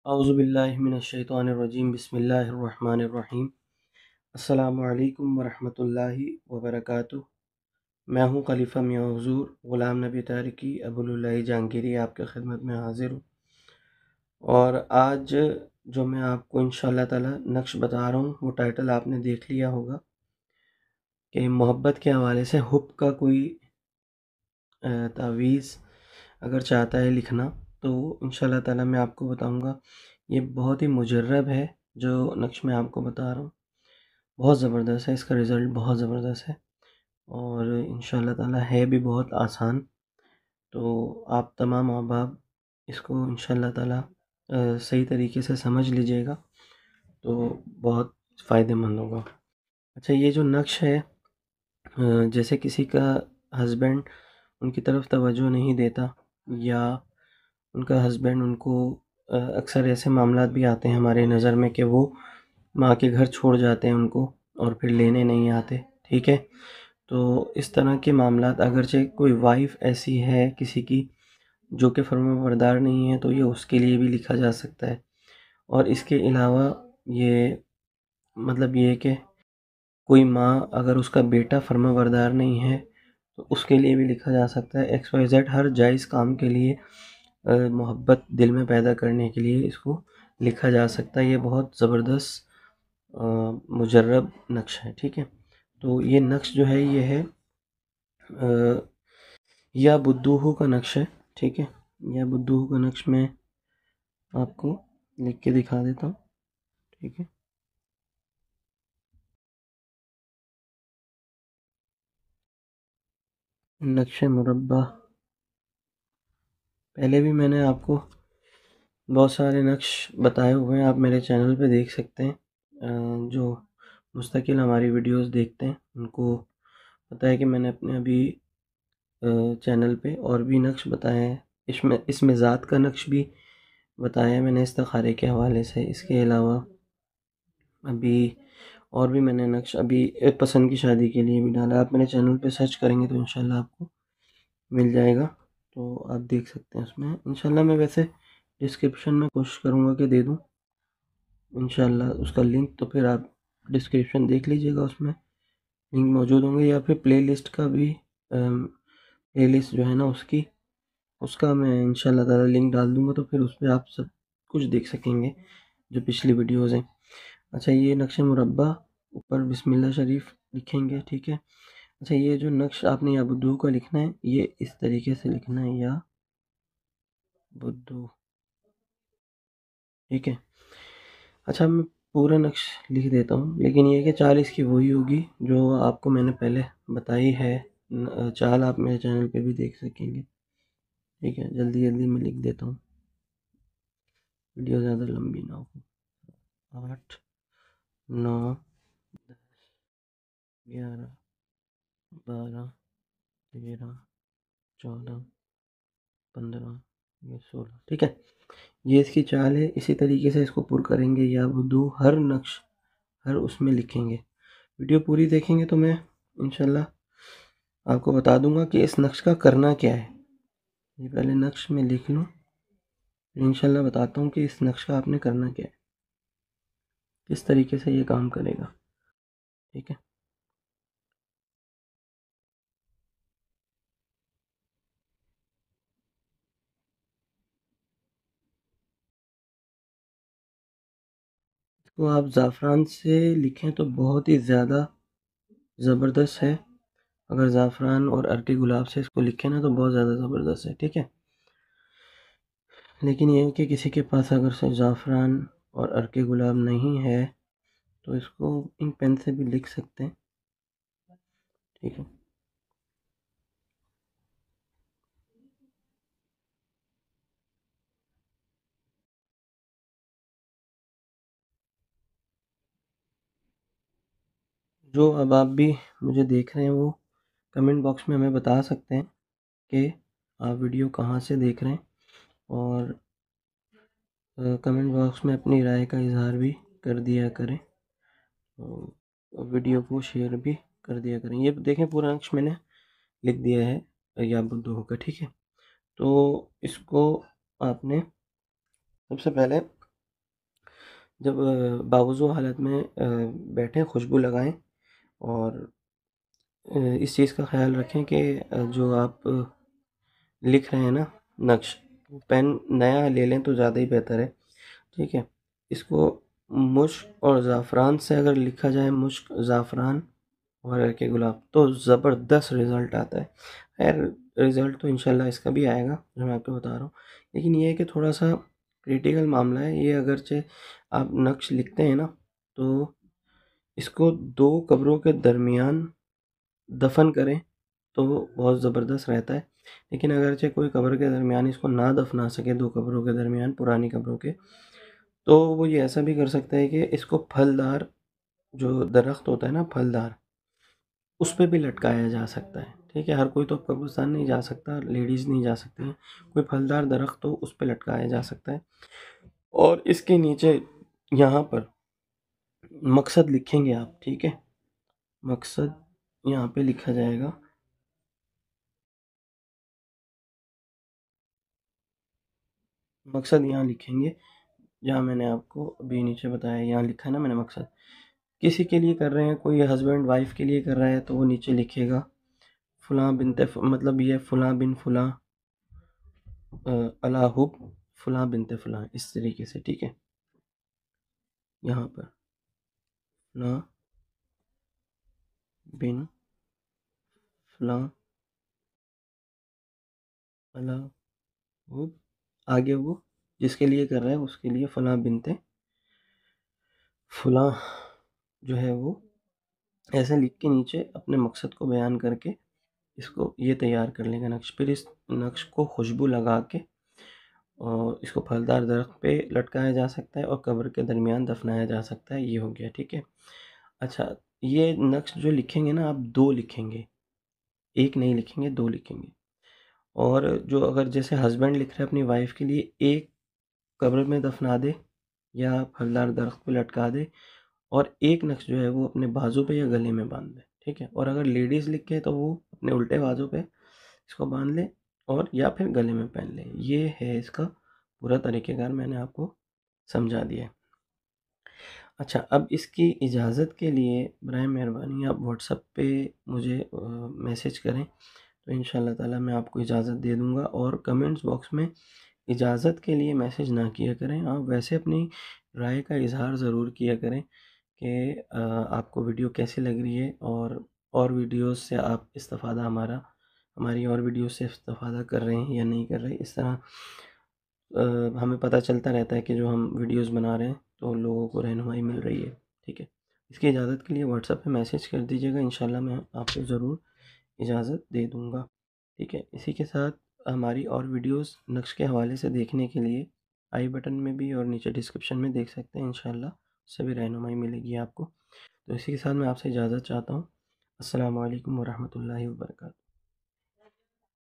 औज़ुबिल्लाहि मिनश्शैतानिर्रजीम बिस्मिल्लाहिर्रहमानिर्रहीम। अस्सलामु अलैकुम वरहमतुल्लाहि वबरकातुहू। मैं हूँ खलीफ़ा मियां हुज़ूर ग़ुलाम नबी तारिकी अबुलुल्लाह जहांगीरी आपके खिदमत में हाज़िर हूँ। और आज जो मैं आपको इंशाअल्लाह ताला नक्श बता रहा हूँ वो टाइटल आपने देख लिया होगा कि मोहब्बत के हवाले से हुब का कोई तावीज़ अगर चाहता है लिखना तो इंशाअल्लाह ताला मैं आपको बताऊँगा। ये बहुत ही मुजर्रब है जो नक्श मैं आपको बता रहा हूँ, बहुत ज़बरदस्त है, इसका रिज़ल्ट बहुत ज़बरदस्त है और इंशाअल्लाह ताला है भी बहुत आसान। तो आप तमाम माँ-बाप इसको इंशाअल्लाह ताला सही तरीके से समझ लीजिएगा तो बहुत फ़ायदेमंद होगा। अच्छा, ये जो नक्श है जैसे किसी का हस्बैंड उनकी तरफ तवज्जो नहीं देता या उनका हस्बैंड उनको अक्सर ऐसे मामलात भी आते हैं हमारे नज़र में कि वो माँ के घर छोड़ जाते हैं उनको और फिर लेने नहीं आते, ठीक है। तो इस तरह के मामलात अगरचे कोई वाइफ़ ऐसी है किसी की जो कि फर्माबरदार नहीं है तो ये उसके लिए भी लिखा जा सकता है। और इसके अलावा ये मतलब ये है कि कोई माँ अगर उसका बेटा फर्माबरदार नहीं है तो उसके लिए भी लिखा जा सकता है। XYZ हर जायज़ काम के लिए मोहब्बत दिल में पैदा करने के लिए इसको लिखा जा सकता है। ये बहुत ज़बरदस्त मुजर्रब नक्श है, ठीक है। तो ये नक्श जो है ये है या बुद्दूहू का नक्श है, ठीक है। या बुद्दूहू का नक्श मैं आपको लिख के दिखा देता हूँ, ठीक है। नक्श मुरब्बा पहले भी मैंने आपको बहुत सारे नक्श बताए हुए हैं, आप मेरे चैनल पे देख सकते हैं। जो मुस्तकिल हमारी वीडियोस देखते हैं उनको पता है कि मैंने अपने अभी चैनल पे और भी नक्श बताए हैं। इसमें ज़ात का नक्श भी बताया है मैंने इस्तिखारे के हवाले से। इसके अलावा अभी और भी मैंने नक्श अभी पसंद की शादी के लिए भी डाला। आप मेरे चैनल पे सर्च करेंगे तो इंशाल्लाह आपको मिल जाएगा, तो आप देख सकते हैं उसमें। इंशाल्लाह मैं वैसे डिस्क्रिप्शन में कोशिश करूँगा कि दे दूँ इंशाल्लाह उसका लिंक, तो फिर आप डिस्क्रिप्शन देख लीजिएगा, उसमें लिंक मौजूद होंगे। या फिर प्लेलिस्ट का भी प्लेलिस्ट जो है ना उसका मैं इंशाल्लाह ताला लिंक डाल दूँगा, तो फिर उस पर आप सब कुछ देख सकेंगे जो पिछली वीडियोज़ हैं। अच्छा, ये नक्श मुरब्बा ऊपर बिस्मिल्लाह शरीफ लिखेंगे, ठीक है। अच्छा, ये जो नक्श आपने या बुद्धू का लिखना है ये इस तरीके से लिखना है, या बुद्धू, ठीक है। अच्छा, मैं पूरा नक्श लिख देता हूँ, लेकिन ये कि चाल इसकी वही होगी जो आपको मैंने पहले बताई है। चाल आप मेरे चैनल पे भी देख सकेंगे, ठीक है। जल्दी जल्दी मैं लिख देता हूँ, वीडियो ज़्यादा लंबी ना हो। 8 9 11 12 13 14 15 ये 16, ठीक है। ये इसकी चाल है। इसी तरीके से इसको पुर करेंगे या बुद्धू हर नक्श हर उसमें लिखेंगे। वीडियो पूरी देखेंगे तो मैं इंशाल्लाह आपको बता दूंगा कि इस नक्श का करना क्या है। ये पहले नक्श में लिख लूँ, इंशाल्लाह बताता हूँ कि इस नक्श का आपने करना क्या है, किस तरीके से ये काम करेगा, ठीक है। इसको आप ज़ाफ़रान से लिखें तो बहुत ही ज़्यादा ज़बरदस्त है। अगर ज़ाफ़रान और अर्के गुलाब से इसको लिखें ना तो बहुत ज़्यादा ज़बरदस्त है, ठीक है। लेकिन ये है कि किसी के पास अगर से ज़ाफ़रान और अर्के गुलाब नहीं है तो इसको इंक पेन से भी लिख सकते हैं, ठीक है। जो अब आप भी मुझे देख रहे हैं वो कमेंट बॉक्स में हमें बता सकते हैं कि आप वीडियो कहाँ से देख रहे हैं, और कमेंट बॉक्स में अपनी राय का इजहार भी कर दिया करें और वीडियो को शेयर भी कर दिया करें। ये देखें पूरा नक्श मैंने लिख दिया है या बुद्धू होकर, ठीक है। तो इसको आपने सबसे पहले जब बावज़ू हालत में बैठें, खुशबू लगाएं और इस चीज़ का ख्याल रखें कि जो आप लिख रहे हैं ना नक्श, पेन नया ले लें तो ज़्यादा ही बेहतर है, ठीक है। इसको मुश्क और ज़ाफ़रान से अगर लिखा जाए, मुश्क, ज़ाफ़रान और हल्के गुलाब, तो ज़बरदस्त रिज़ल्ट आता है। खैर, रिज़ल्ट तो इंशाल्लाह इसका भी आएगा जो मैं आपको बता रहा हूँ, लेकिन ये है कि थोड़ा सा क्रिटिकल मामला है ये। अगरचे आप नक्श लिखते हैं ना, तो इसको दो कब्रों के दरमियान दफन करें तो बहुत ज़बरदस्त रहता है। लेकिन अगरचे कोई कब्र के दरमियान इसको ना दफना सके, दो कब्रों के दरमियान, पुरानी कब्रों के, तो वो ये ऐसा भी कर सकता है कि इसको फलदार जो दरख्त होता है ना, फलदार, उस पे भी लटकाया जा सकता है, ठीक है। हर कोई तो कब्रिस्तान नहीं जा सकता, लेडीज़ नहीं जा सकती हैं, कोई फलदार दरख्त हो उस पे लटकाया जा सकता है। और इसके नीचे यहाँ पर मकसद लिखेंगे आप, ठीक है। मकसद यहाँ पे लिखा जाएगा, मकसद यहाँ लिखेंगे जहाँ मैंने आपको अभी नीचे बताया, यहाँ लिखा है ना मैंने मकसद। किसी के लिए कर रहे हैं, कोई हस्बैंड वाइफ के लिए कर रहा है, तो वो नीचे लिखेगा फलां बिनते मतलब ये फलां बिन फलां अला हुब फलां बिनते फलां, इस तरीके से, ठीक है। यहाँ पर फलां बिन फलां अला हुब, आगे वो जिसके लिए कर रहा है उसके लिए फलां बिनते फलां जो है वो ऐसे लिख के नीचे अपने मकसद को बयान करके इसको ये तैयार कर लेगा नक्श। फिर इस नक्श को खुशबू लगा के और इसको फलदार दरख्त पे लटकाया जा सकता है और कब्र के दरमियान दफनाया जा सकता है। ये हो गया, ठीक है। अच्छा, ये नक्श जो लिखेंगे ना आप, दो लिखेंगे, एक नहीं लिखेंगे, दो लिखेंगे। और जो अगर जैसे हस्बैंड लिख रहे हैं अपनी वाइफ के लिए, एक कब्र में दफना दे या फलदार दरख्त पे लटका दे, और एक नक्श जो है वो अपने बाजू पे या गले में बांध दे, ठीक है। और अगर लेडीज़ लिखे तो वो अपने उल्टे बाजू पे इसको बांध ले और या फिर गले में पहन ले। ये है इसका पूरा तरीक़ेकार, मैंने आपको समझा दिया है। अच्छा, अब इसकी इजाज़त के लिए बराए मेहरबानी आप व्हाट्सएप पे मुझे मैसेज करें, तो इंशाअल्लाह ताला मैं आपको इजाज़त दे दूँगा। और कमेंट्स बॉक्स में इजाज़त के लिए मैसेज ना किया करें, आप वैसे अपनी राय का इज़हार ज़रूर किया करें कि आपको वीडियो कैसी लग रही है, और वीडियोस से आप इस्तेफ़ादा हमारी और वीडियो से इस्तेफ़ादा कर रहे हैं या नहीं कर रहे। इस तरह हमें पता चलता रहता है कि जो हम वीडियोस बना रहे हैं तो लोगों को रहनुमाई मिल रही है, ठीक है। इसकी इजाज़त के लिए व्हाट्सएप पे मैसेज कर दीजिएगा, इंशाल्लाह मैं आपको ज़रूर इजाज़त दे दूँगा, ठीक है। इसी के साथ हमारी और वीडियोस नक्श के हवाले से देखने के लिए आई बटन में भी और नीचे डिस्क्रिप्शन में देख सकते हैं, इंशाल्लाह उससे भी रहनुमाई मिलेगी आपको। तो इसी के साथ मैं आपसे इजाज़त चाहता हूँ। अस्सलामु अलैकुम वरहमतुल्लाहि वबरकातुहू।